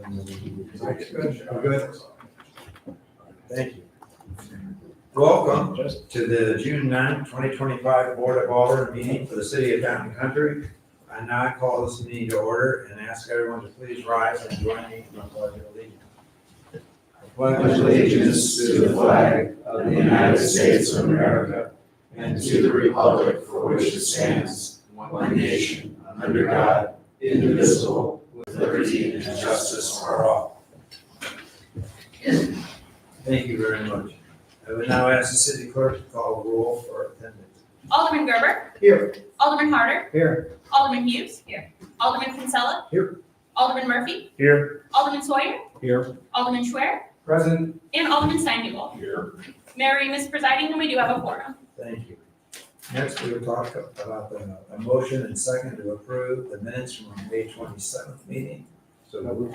Good. Thank you. Welcome to the June 9th, 2025 Board of Aldermen meeting for the City of Town and Country. I now call this meeting to order and ask everyone to please rise and join me in the pledge of allegiance. I pledge allegiance to the flag of the United States of America and to the republic for which it stands, one nation, under God, indivisible, with liberty and justice for all. Thank you very much. I would now ask the city clerk to call the roll for attendance. Alderman Gerber. Here. Alderman Harder. Here. Alderman Hughes. Here. Alderman Kinsella. Here. Alderman Murphy. Here. Alderman Sawyer. Here. Alderman Schwer. Present. And Alderman Steinhubel. Here. Mary is presiding, and we do have a quorum. Thank you. Next, we will talk about a motion and second to approve the minutes from our May 27th meeting. So,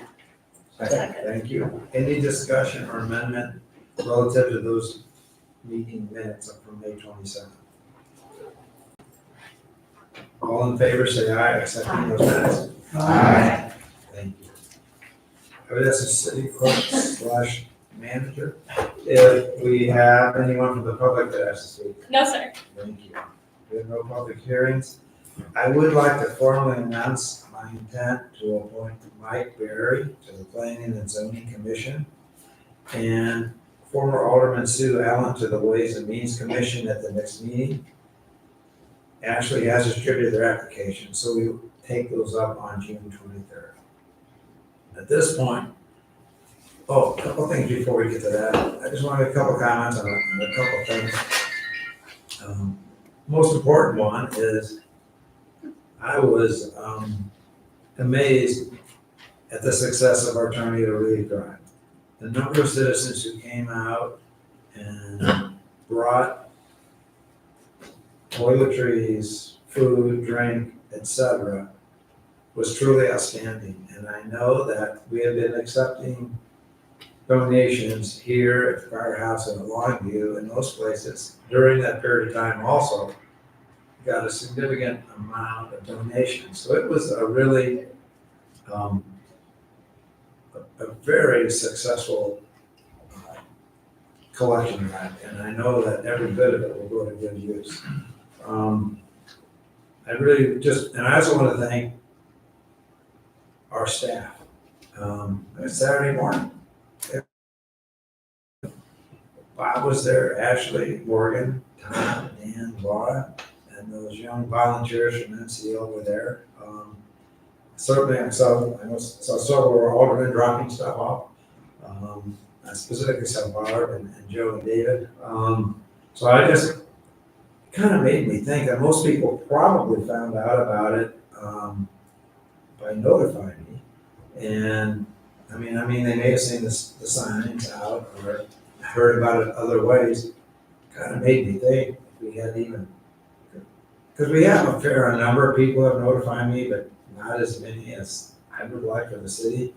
second. Thank you. Any discussion or amendment relative to those meeting minutes from May 27th? All in favor, say aye, accepting those minutes. Aye. Thank you. I would ask the city clerk / manager if we have anyone from the public that has to speak. No, sir. Thank you. We have no public hearings. I would like to formally announce my intent to appoint Mike Berry to the Planning and Zoning Commission and former Alderman Sue Allen to the Ways and Means Commission at the next meeting. Ashley has distributed their application, so we will take those up on June 23rd. At this point, a couple things before we get to that. I just want to make a couple comments on a couple things. Most important one is I was amazed at the success of our Tornado Relief Drive. The number of citizens who came out and brought toiletries, food, drink, etc., was truly outstanding. And I know that we have been accepting donations here at the firehouse in Longview and those places during that period of time also got a significant amount of donations. So it was a really a very successful collection drive, and I know that every bit of it will go to good use. I really and I also want to thank our staff. It's Saturday morning. Bob was there, Ashley, Morgan, Tom, Dan, Laura, and those young volunteers from NCL were there. Certainly, I saw several aldermen dropping stuff off. I specifically saw Barb and Joe and David. So I just kind of made me think that most people probably found out about it by notifying me. And I mean, they may have seen the signs out or heard about it other ways. Kind of made me think if we had even, because we have a fair number of people have notified me, but not as many as I would like for the city.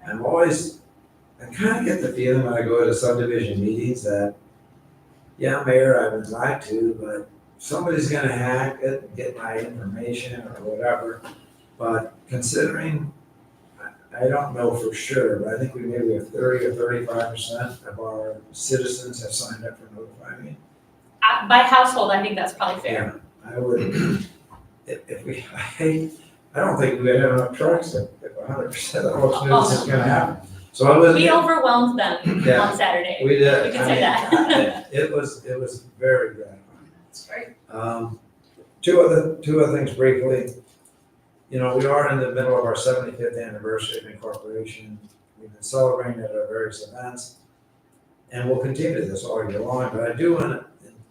I kind of get the feeling when I go to subdivision meetings that, yeah, Mayor, I would like to, but somebody's going to hack it and get my information or whatever. But considering, I don't know for sure, but I think we maybe have 30 or 35% of our citizens have signed up for notifying me. By household, I think that's probably fair. Yeah, I would, I don't think we have enough trucks if 100% of the folks knew this is going to happen. So I was. We overwhelmed them on Saturday. We did. We can say that. It was very gratifying. That's great. Two other things briefly. You know, we are in the middle of our 75th anniversary of incorporation. We've been celebrating at our various events, and we'll continue this all year long. But I do want to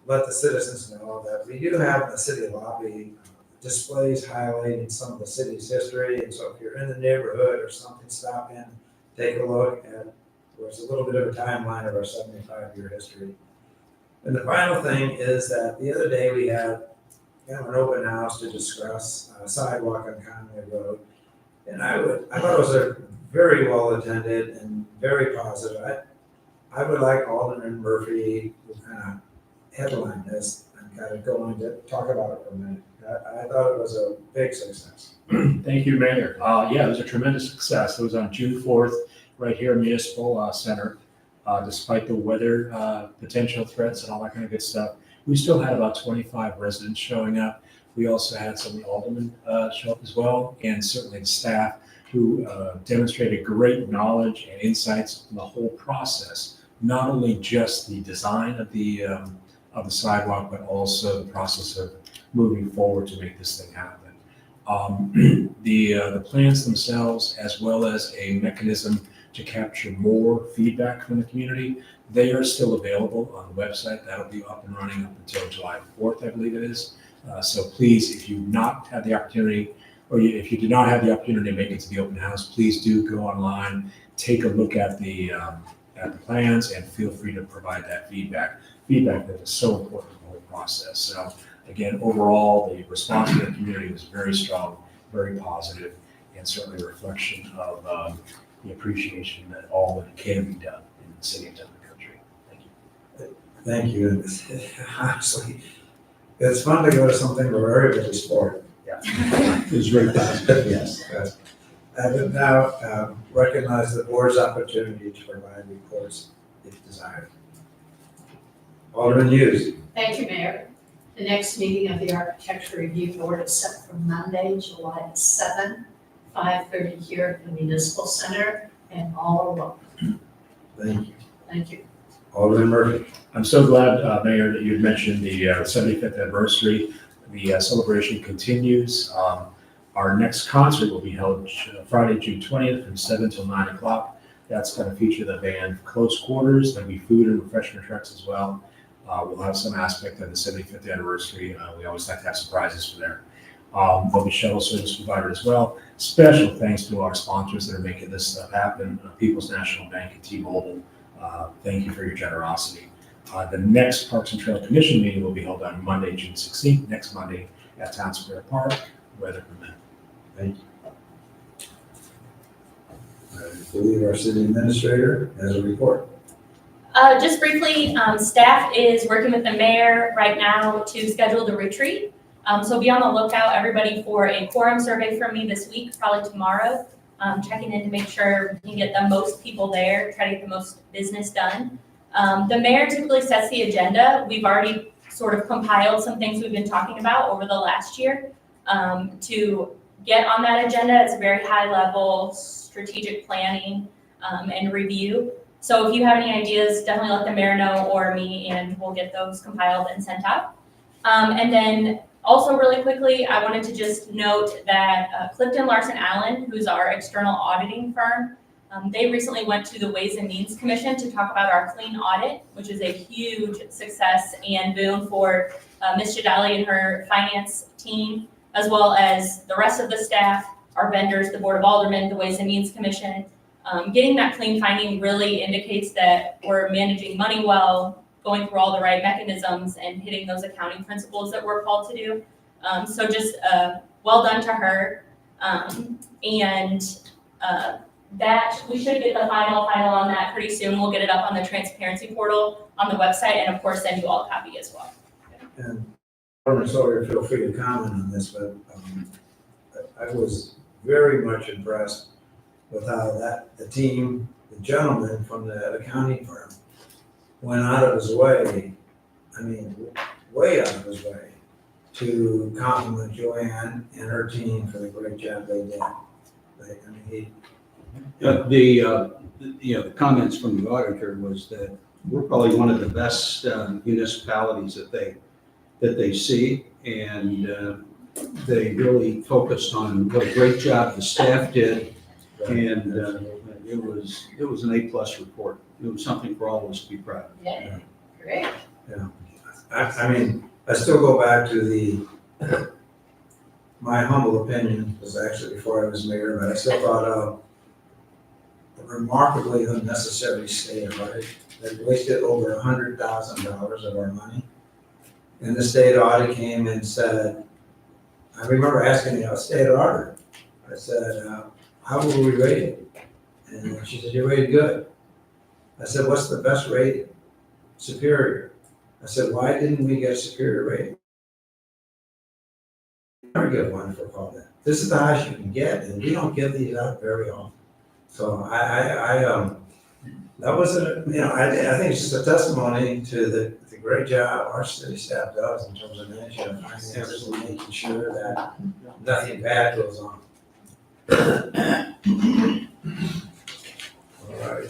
let the citizens know that we do have in the city lobby displays highlighting some of the city's history. And so if you're in the neighborhood or something, stop in, take a look at, there's a little bit of a timeline of our 75-year history. And the final thing is that the other day we had an open house to discuss a sidewalk on Conway Road. And I thought it was a very well attended and very positive. I would like Alderman Murphy to kind of headline this and kind of go on to talk about it for a minute. I thought it was a big success. Thank you, Mayor. Yeah, it was a tremendous success. It was on June 4th right here in Municipal Center. Despite the weather potential threats and all that kind of good stuff, we still had about 25 residents showing up. We also had some of the aldermen show up as well, and certainly the staff who demonstrated great knowledge and insights on the whole process, not only just the design of the sidewalk, but also the process of moving forward to make this thing happen. The plans themselves, as well as a mechanism to capture more feedback from the community, they are still available on the website. That'll be up and running up until July 4th, I believe it is. So please, if you've not had the opportunity, or if you did not have the opportunity to make it to the open house, please do go online, take a look at the plans, and feel free to provide that feedback. Feedback that is so important in the whole process. So again, overall, the response to the community was very strong, very positive, and certainly a reflection of the appreciation that all that can be done in the city and the country. Thank you. Thank you. And honestly, it's fun to go to something where everybody's sport. Yeah. It was very positive, yes. I would now recognize the board's opportunity to provide reports if desired. Alderman Hughes. Thank you, Mayor. The next meeting of the Architecture Review Board is set for Monday, July 7th, 5:30 here at the Municipal Center, and all are welcome. Thank you. Thank you. Alderman Murphy. I'm so glad, Mayor, that you had mentioned the 75th anniversary. The celebration continues. Our next concert will be held Friday, June 20th from 7 till 9 o'clock. That's going to feature the band Close Quarters. There'll be food and refreshment trucks as well. We'll have some aspect of the 75th anniversary. We always like to have surprises for there. There'll be shuttle service provided as well. Special thanks to our sponsors that are making this stuff happen, People's National Bank and T-Mobile. Thank you for your generosity. The next Parks and Trail Commission meeting will be held on Monday, June 16th, next Monday at Town Square Park, weather permitting. Thank you. I believe our city administrator has a report. Just briefly, staff is working with the mayor right now to schedule the retreat. So be on the lookout, everybody, for a quorum survey from me this week, probably tomorrow. Checking in to make sure we can get the most people there, try to get the most business done. The mayor typically sets the agenda. We've already sort of compiled some things we've been talking about over the last year to get on that agenda. It's very high level strategic planning and review. So if you have any ideas, definitely let the mayor know or me, and we'll get those compiled and sent out. And then also really quickly, I wanted to just note that Clifton Larson Allen, who's our external auditing firm, they recently went to the Ways and Means Commission to talk about our clean audit, which is a huge success and boon for Ms. Jadali and her finance team, as well as the rest of the staff, our vendors, the Board of Aldermen, the Ways and Means Commission. Getting that clean finding really indicates that we're managing money well, going through all the right mechanisms, and hitting those accounting principles that we're called to do. So just well done to her. That we should get the final on that pretty soon. We'll get it up on the transparency portal on the website, and of course send you all a copy as well. And Alderman Sawyer, feel free to comment on this, but I was very much impressed with how the team, the gentleman from the accounting firm, went out of his way, way out of his way, to compliment Joanne and her team for the great job they did. The comments from the auditor was that we're probably one of the best municipalities that they see, and they really focused on what a great job the staff did, and it was an A+ report. It was something for all of us to be proud of. Yeah, great. I still go back to my humble opinion was actually before I was mayor, but I still thought a remarkably unnecessary state audit that wasted over $100,000 of our money. And the state audit came and said, I remember asking the state auditor, I said, how were we rated? And she said, you're rated good. I said, what's the best rating? Superior. I said, why didn't we get superior rating? Never get one for all that. This is the highest you can get, and we don't give these out very often. So that was I think it's just a testimony to the great job our city staff does in terms of managing our finances and making sure that nothing bad goes on. All right.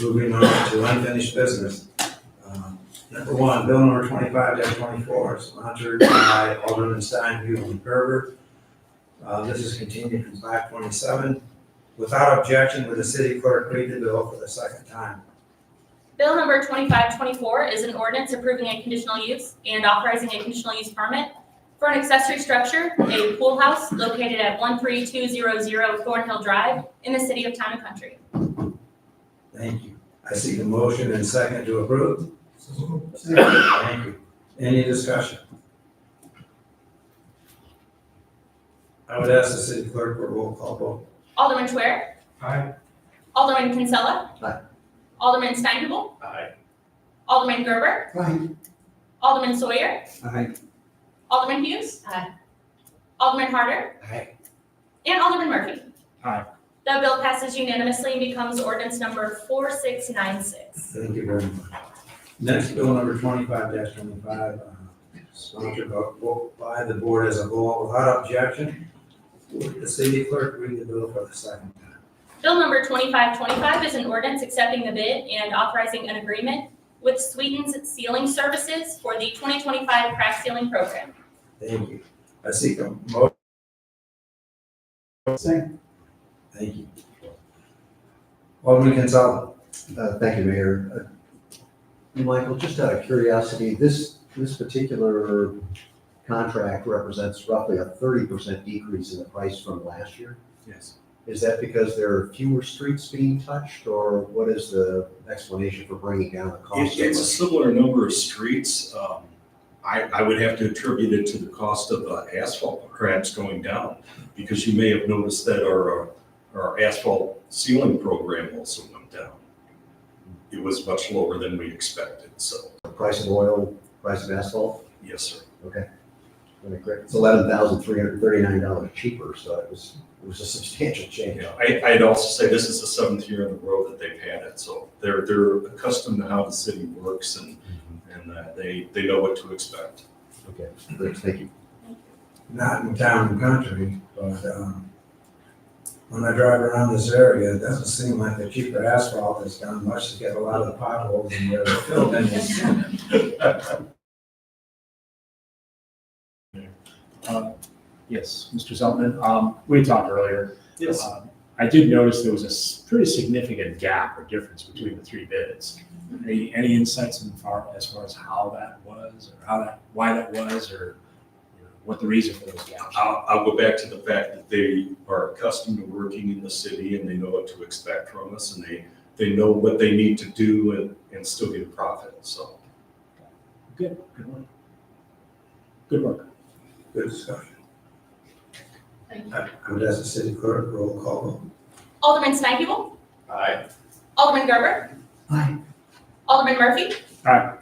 Moving on to unfinished business. Number one, bill number 25-24, sponsored by Alderman Stein, Hughes, and Gerber. This is continued from 5/27. Without objection, would the city clerk read the bill for the second time? Bill number 2524 is an ordinance approving a conditional use and authorizing a conditional use permit for an accessory structure, a pool house located at 13200 Thornhill Drive in the city of Town and Country. Thank you. I seek a motion and second to approve. Thank you. Any discussion? I would ask the city clerk for a roll call vote. Alderman Schwer. Aye. Alderman Kinsella. Aye. Alderman Steinhubel. Aye. Alderman Gerber. Aye. Alderman Sawyer. Aye. Alderman Hughes. Aye. Alderman Harder. Aye. And Alderman Murphy. Aye. The bill passes unanimously and becomes ordinance number 4696. Thank you very much. Next, bill number 25-25, sponsored by the board as a whole. Without objection, would the city clerk read the bill for the second time? Bill number 2525 is an ordinance accepting the bid and authorizing an agreement with Sweeten's Sealing Services for the 2025 crack sealing program. Thank you. I seek a motion. Thank you. Alderman Kinsella. Thank you, Mayor. Michael, just out of curiosity, this particular contract represents roughly a 30% decrease in the price from last year. Yes. Is that because there are fewer streets being touched, or what is the explanation for bringing down the cost? It's a similar number of streets. I would have to attribute it to the cost of asphalt cracks going down, because you may have noticed that our asphalt sealing program also went down. It was much lower than we expected, so, The price of oil, price of asphalt? yes, sir. Okay. Okay, great. It's $11,339 cheaper, so it was a substantial change. Yeah, I'd also say this is the 7th year in a row that they've had it, so they're accustomed to how the city works, and they know what to expect. Okay, great, thank you. Not in Town and Country, but when I drive around this area, it doesn't seem like the cheaper asphalt has done much to get a lot of the potholes in where they're filled in. Yes, Mr. Zeltman, we talked earlier. Yes. I did notice there was a pretty significant gap or difference between the three bids. Any insights as far as how that was, or why that was, or what the reason for those gaps? I'll go back to the fact that they are accustomed to working in the city, and they know what to expect from us, and they know what they need to do and still get a profit, so. Good one. Good work. Good discussion. Thank you. I would ask the city clerk roll call vote. Alderman Steinhubel. Aye. Alderman Gerber. Aye. Alderman Murphy. Aye.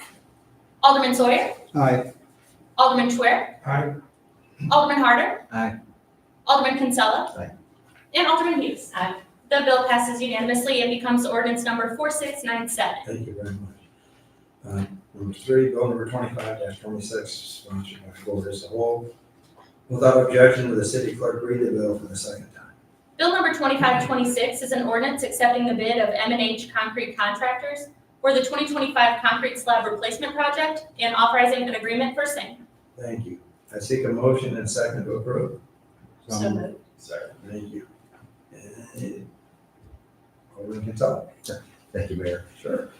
Alderman Sawyer. Aye. Alderman Schwer. Aye. Alderman Harder. Aye. Alderman Kinsella. Aye. And Alderman Hughes. Aye. The bill passes unanimously and becomes ordinance number 4697. Thank you very much. Number three, bill number 25-26, sponsored by the board as a whole. Without objection, would the city clerk read the bill for the second time? Bill number 2526 is an ordinance accepting the bid of M&H Concrete Contractors for the 2025 concrete slab replacement project and authorizing an agreement for same. Thank you. I seek a motion and second to approve. So moved. Second. Thank you. Alderman Kinsella. Thank you, Mayor. Sure.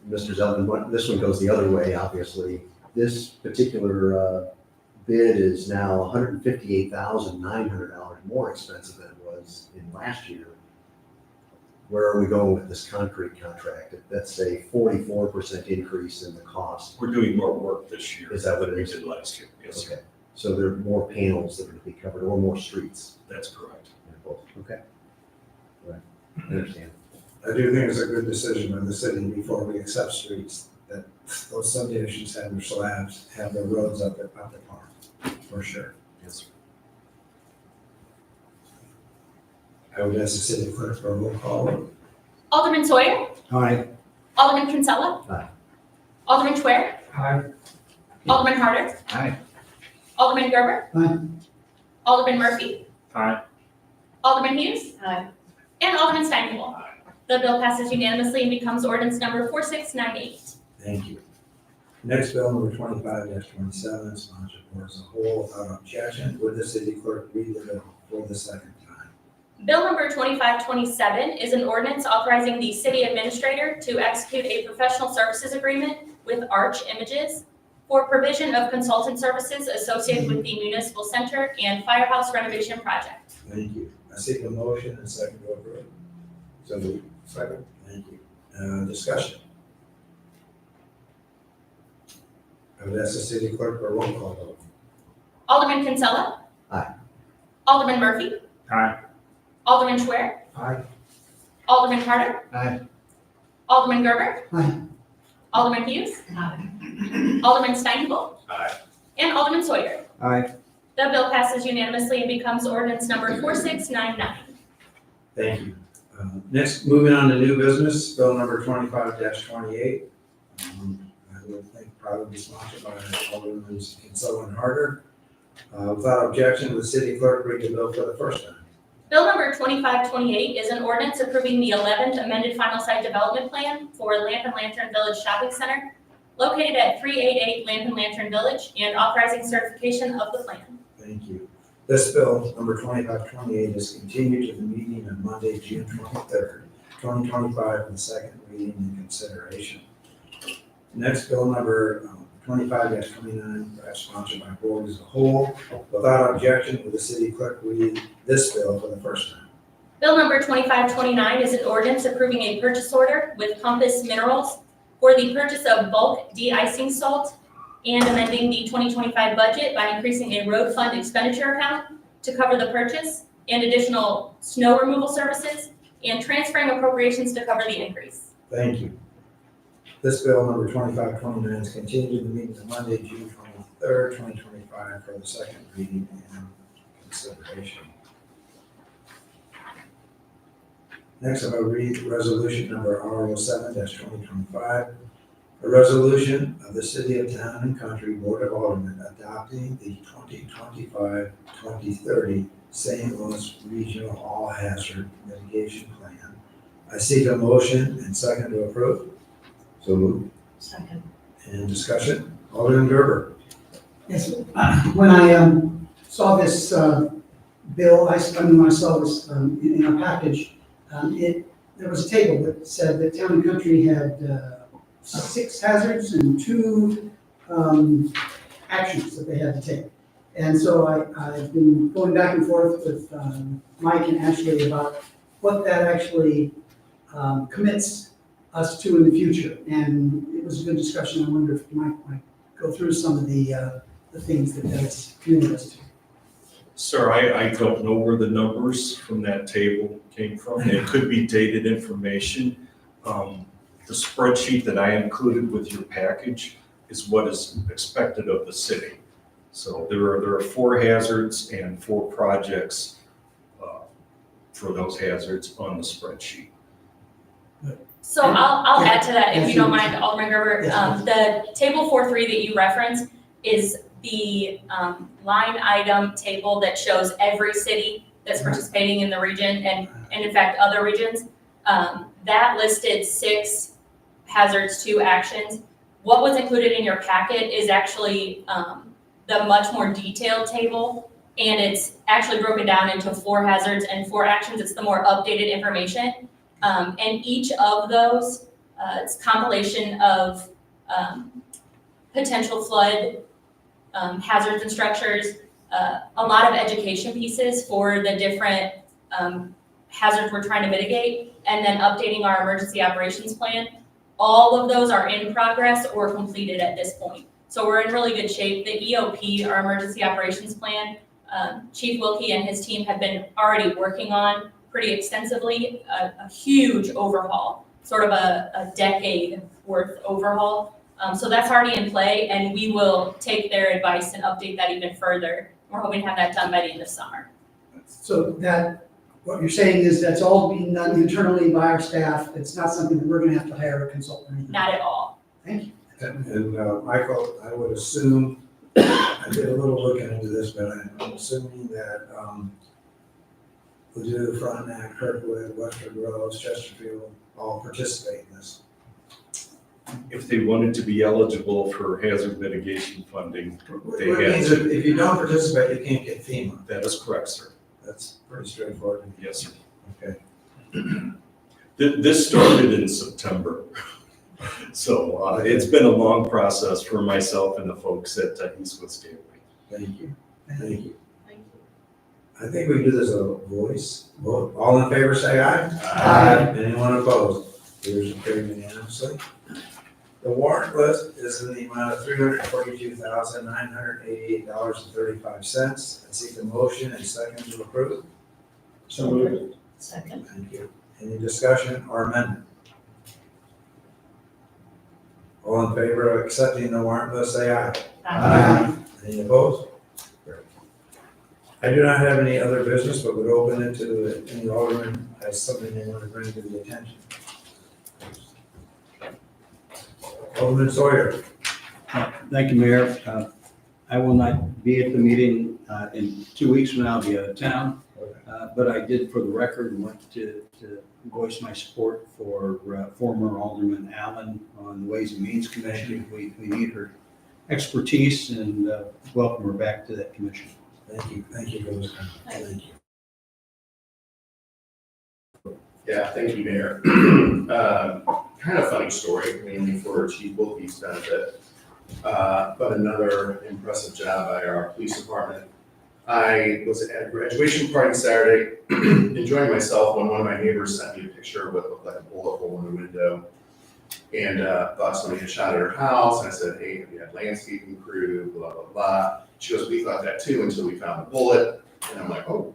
Mr. Zeldin, this one goes the other way, obviously. This particular bid is now $158,900 more expensive than it was in last year. Where are we going with this concrete contract? That's a 44% increase in the cost. We're doing more work this year Is that what than it we is? did last year. Yes, sir. Okay. So there are more panels that are to be covered, or more streets. That's correct. Okay. Right, I understand. I do think it's a good decision of the city before we accept streets, that those subdivisions have their slabs, have their roads up the park, for sure. Yes, sir. I would ask the city clerk for a roll call. Alderman Sawyer, Aye. Alderman Kinsella. Aye. Alderman Schwer, Aye. Alderman Harder. Aye. Alderman Gerber. Aye. Alderman Murphy. Aye. Alderman Hughes. Aye. And Alderman Steinfeld. The bill passes unanimously and becomes ordinance number 4698. Thank you. Next bill, number 25-27, sponsored board as a whole without objection. Would the city clerk read the bill for the second time? Bill number 2527 is an ordinance authorizing the city administrator to execute a professional services agreement with Arch Images for provision of consultant services associated with the municipal center and firehouse renovation project. Thank you. I seek a motion and second to approve. So moved. Second. Thank you. Discussion. I would ask the city clerk for a roll call vote. Alderman Kinsella. Aye. Alderman Murphy. Aye. Alderman Schwer. Aye. Alderman Harder. Aye. Alderman Gerber. Aye. Alderman Hughes. Aye. Alderman Steinfeld. Aye. And Alderman Sawyer. Aye. The bill passes unanimously and becomes ordinance number 4699. Thank you. Next, moving on to new business, bill number 25-28. I would think probably sponsored by Alderman Kinsella and Harder. Without objection, the city clerk read the bill for the first time. Bill number 2528 is an ordinance approving the 11th amended final site development plan for Lamp and Lantern Village Shopping Center located at 388 Lamp and Lantern Village and authorizing certification of the plan. Thank you. This bill, number 2528, is continued to the meeting on Monday, June 23rd, 2025, for the second reading and consideration. Next, bill number 25-29, sponsored by board as a whole. Without objection, will the city clerk read this bill for the first time? Bill number 2529 is an ordinance approving a purchase order with Compass Minerals for the purchase of bulk de-icing salt and amending the 2025 budget by increasing a road fund expenditure account to cover the purchase and additional snow removal services and transferring appropriations to cover the increase. Thank you. This bill, number 2529, is continued to the meeting on Monday, June 23rd, 2025, for the second reading and consideration. Next, I will read resolution number R07-2025, a resolution of the City of Town and Country Board of Aldermen adopting the 2025-2030 St. Louis Regional All Hazard Mitigation Plan. I seek a motion and second to approve. So moved. Second. And discussion. Alderman Gerber. Yes, when I saw this bill, when I saw this in our package, there was a table that said that Town and Country had 6 hazards and 2 actions that they had to take. And so I've been going back and forth with Mike and Ashley about what that actually commits us to in the future. And it was a good discussion. I wonder if Mike might go through some of the things that that's committed us to. Sir, I don't know where the numbers from that table came from. It could be dated information. The spreadsheet that I included with your package is what is expected of the city. So there are 4 hazards and 4 projects for those hazards on the spreadsheet. So I'll add to that if you don't mind, Alderman Gerber. Yes, The table 4.3 that you referenced is the line item table that shows every city that's participating in the region and in fact other regions. That listed 6 hazards, 2 actions. What was included in your packet is actually the much more detailed table, and it's actually broken down into 4 hazards and 4 actions. It's the more updated information. And each of those, it's compilation of potential flood hazards and structures, a lot of education pieces for the different hazards we're trying to mitigate, and then updating our emergency operations plan. All of those are in progress or completed at this point. So we're in really good shape. The EOP, our emergency operations plan, Chief Wilkie and his team have been already working on pretty extensively, a huge overhaul, sort of a decade worth overhaul. So that's already in play, and we will take their advice and update that even further. We're hoping to have that done by the end of summer. So that what you're saying is that's all being done internally by our staff, it's not something that we're gonna have to hire a consultant or anything? Not at all. Thank you. And Michael, I would assume, I did a little looking into this, but I'm assuming that Ladue, Frontenac, Kirkwood, Western Groves, Chesterfield all participate in this. If they wanted to be eligible for hazard mitigation funding, Which They have means to. if you don't participate, you can't get FEMA. that is correct, sir. That's pretty straightforward. Yes, sir. Okay. This started in September. So it's been a long process for myself and the folks at Eastwood Gateway. Thank you. Thank you. Thank you. I think we can do this a voice vote. All in favor, say aye. Aye. Anyone opposed? Here's carried unanimously. The warrant list is in the amount of $342,988.35. I seek a motion and second to approve. So moved. Second. Thank you. Any discussion or amendment? All in favor of accepting the warrant list, say aye. Any opposed? Great. I do not have any other business, but would open it to any alderman has something they want to bring to the attention. Alderman Sawyer. Thank you, Mayor. I will not be at the meeting in 2 weeks from now. I'll be out of town. But I did, for the record, want to voice my support for former Alderman Allen on the Ways and Means Commission. We need her expertise and welcome her back to that commission. Thank you for those comments. Thank you. Yeah, thank you, Mayor. Kind of funny story, mainly for Chief Wilkie's benefit, but another impressive job by our police department. I was at a graduation party Saturday, enjoying myself when one of my neighbors sent me a picture of what looked like a bullet hole in the window. And thought somebody had shot at her house, and I said, hey, have you had landscaping crew, blah, blah, blah. She goes, we thought that too until we found the bullet. And I'm like, oh.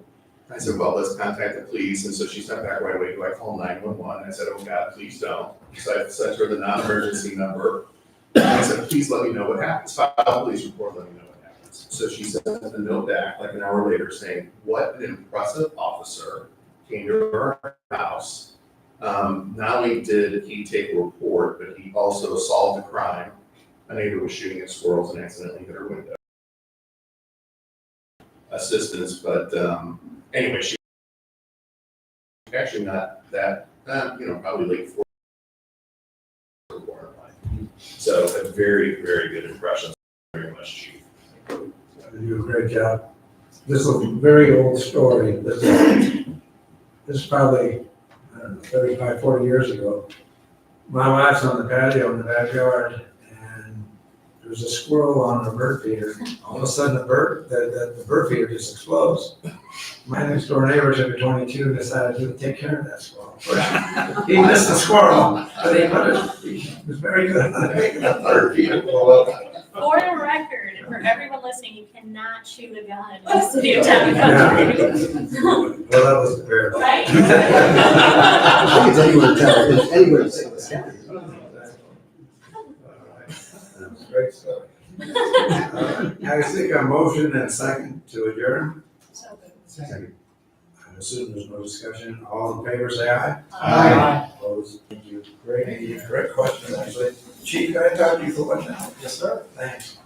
I said, well, let's contact the police. And so she sent back right away, do I call 911? I said, oh God, please don't. So I sent her the non-emergency number. And I said, please let me know what happens. File a police report, let me know what happens. So she sent a note back like an hour later saying, what an impressive officer came to her house. Not only did he take a report, but he also solved a crime. A neighbor was shooting at squirrels and accidentally hit her window. Assistance, but anyway, she actually not that, probably late 40s. So a very, very good impression. Very much, Chief. You do a great job. This is a very old story. This is probably, I don't know, 35, 40 years ago. My wife's on the patio in the backyard, and there's a squirrel on a bird feeder. All of a sudden, the bird feeder just explodes. My next door neighbor took a .22 and decided to take care of that squirrel. He missed the squirrel, but he was very good at making the bird feeder blow up. For the record, and for everyone listening, you cannot shoot a gun in the city of Town and Country. Well, that was fair. Right? I think it's anywhere in town, it's anywhere in St. Louis County. That's great stuff. I seek a motion and second to adjourn. So good. Second. I assume there's no discussion. All in favor, say aye. Aye. Opposed? Thank you. Great question, actually. Chief, can I talk to you for one now? Yes, sir. Thanks.